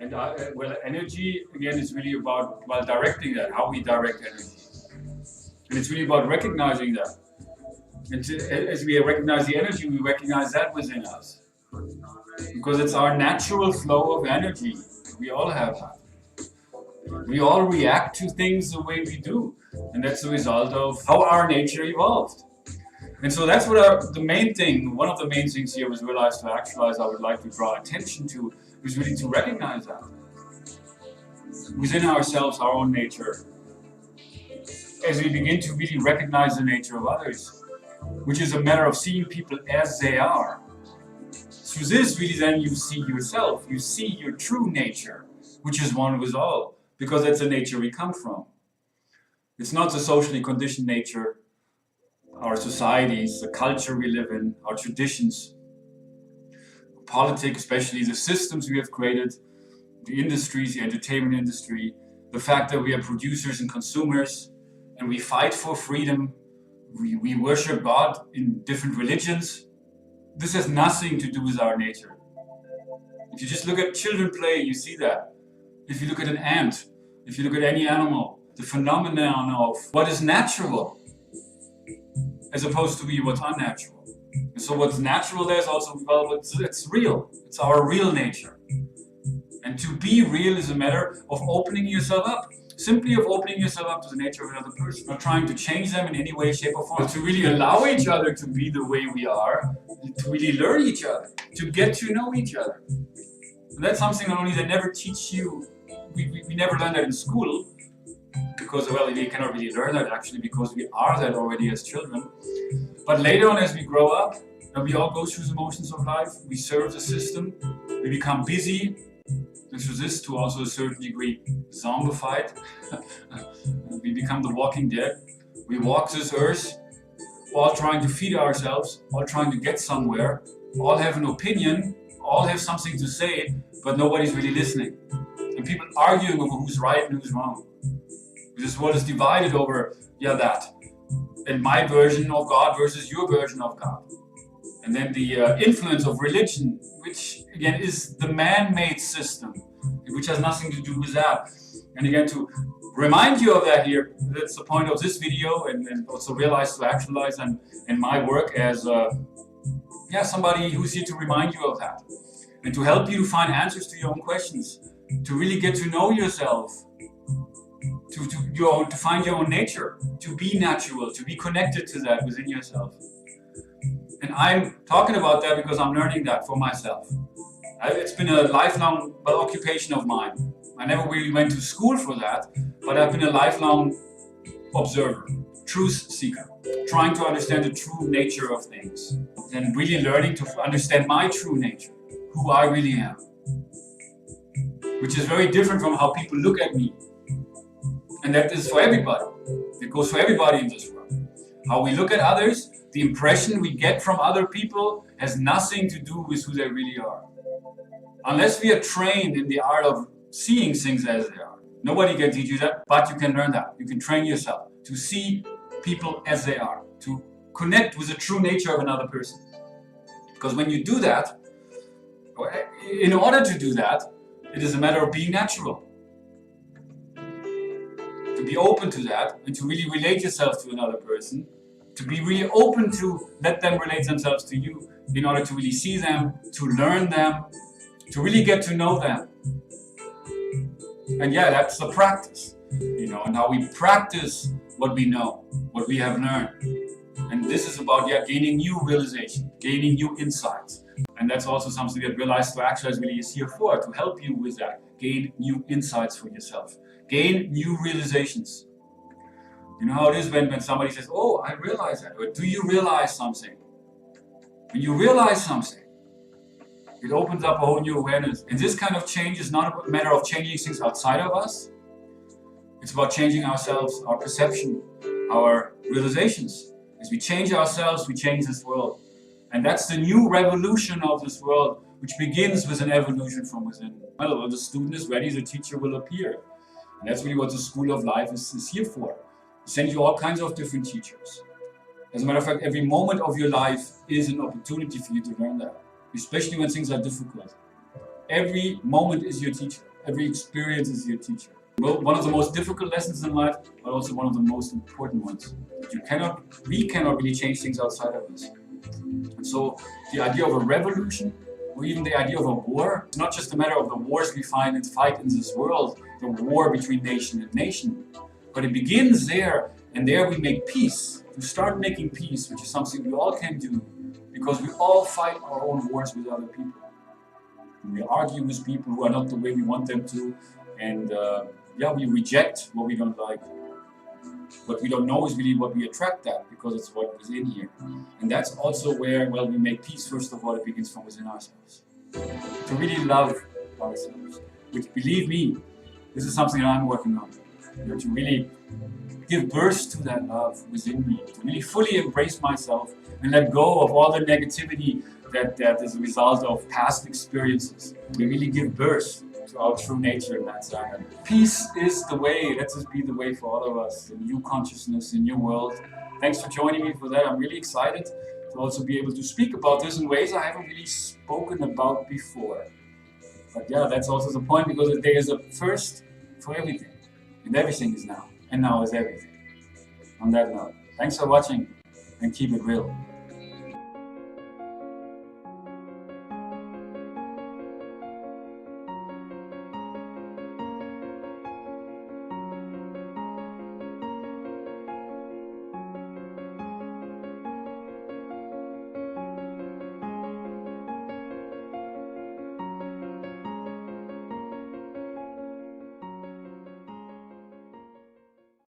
And well, energy, again, is really about, well, directing that, how we direct energy. And it's really about recognizing that. And as we recognize the energy, we recognize that within us. Because it's our natural flow of energy. We all have that. We all react to things the way we do. And that's the result of how our nature evolved. And so that's what the main thing, one of the main things here was Realize to Actualize, I would like to draw attention to, is really to recognize that. Within ourselves, our own nature. As we begin to really recognize the nature of others, which is a matter of seeing people as they are. Through this, really then you see yourself, you see your true nature, which is one with all, because that's the nature we come from. It's not the socially conditioned nature, our societies, the culture we live in, our traditions, politics, especially the systems we have created, the industries, the entertainment industry, the fact that we are producers and consumers, and we fight for freedom, we worship God in different religions. This has nothing to do with our nature. If you just look at children play, you see that. If you look at an ant, if you look at any animal, the phenomenon of what is natural as opposed to what's unnatural. And so what's natural there is also, well, it's real. It's our real nature. And to be real is a matter of opening yourself up. Simply of opening yourself up to the nature of another person. Not trying to change them in any way, shape or form. But to really allow each other to be the way we are. To really learn each other. To get to know each other. And that's something not only they never teach you. We never learn that in school. Because, well, we cannot really learn that actually because we are that already as children. But later on as we grow up, and we all go through the motions of life, we serve the system, we become busy, and through this to also a certain degree zombified. We become the walking dead. We walk this earth, all trying to feed ourselves, all trying to get somewhere, all have an opinion, all have something to say, but nobody's really listening. And people arguing over who's right and who's wrong. This world is divided over, that, and my version of God versus your version of God. And then the influence of religion, which again is the man-made system, which has nothing to do with that. And again, to remind you of that here, that's the point of this video, and also Realize to Actualize and my work as somebody who's here to remind you of that. And to help you to find answers to your own questions, to really get to know yourself, to find your own nature, to be natural, to be connected to that within yourself. And I'm talking about that because I'm learning that for myself. It's been a lifelong occupation of mine. I never really went to school for that, but I've been a lifelong observer, truth seeker, trying to understand the true nature of things, and really learning to understand my true nature, who I really am, which is very different from how people look at me. And that is for everybody. It goes for everybody in this world. How we look at others, the impression we get from other people has nothing to do with who they really are. Unless we are trained in the art of seeing things as they are. Nobody can teach you that, but you can learn that. You can train yourself to see people as they are, to connect with the true nature of another person. Because when you do that, in order to do that, it is a matter of being natural. To be open to that and to really relate yourself to another person, to be really open to let them relate themselves to you in order to really see them, to learn them, to really get to know them. And that's the practice, and how we practice what we know, what we have learned. And this is about gaining new realization, gaining new insights. And that's also something that Realize to Actualize really is here for, to help you with that. Gain new insights for yourself. Gain new realizations. You know how it is when somebody says, oh, I realize that. Or do you realize something? When you realize something, it opens up a whole new awareness. And this kind of change is not a matter of changing things outside of us. It's about changing ourselves, our perception, our realizations. As we change ourselves, we change this world. And that's the new revolution of this world, which begins with an evolution from within. Well, the student is ready, the teacher will appear. And that's really what the School of Life is here for. Send you all kinds of different teachers. As a matter of fact, every moment of your life is an opportunity for you to learn that, especially when things are difficult. Every moment is your teacher. Every experience is your teacher. Well, one of the most difficult lessons in life, but also one of the most important ones. We cannot really change things outside of us. And so the idea of a revolution, or even the idea of a war, it's not just a matter of the wars we fight in this world, the war between nation and nation, but it begins there, and there we make peace. To start making peace, which is something we all can do, because we all fight our own wars with other people. And we argue with people who are not the way we want them to, and we reject what we don't like. What we don't know is really what we attract at, because it's what is in here. And that's also where, we make peace. First of all, it begins from within ourselves. To really love ourselves. Which, believe me, this is something that I'm working on. To really give birth to that love within me. To really fully embrace myself and let go of all the negativity that is a result of past experiences. We really give birth to our true nature in that side. Peace is the way. Let this be the way for all of us. A new consciousness, a new world. Thanks for joining me for that. I'm really excited to also be able to speak about this in ways I haven't really spoken about before. But that's also the point, because there is a first for everything. And everything is now. And now is everything. On that note, thanks for watching, and keep it real.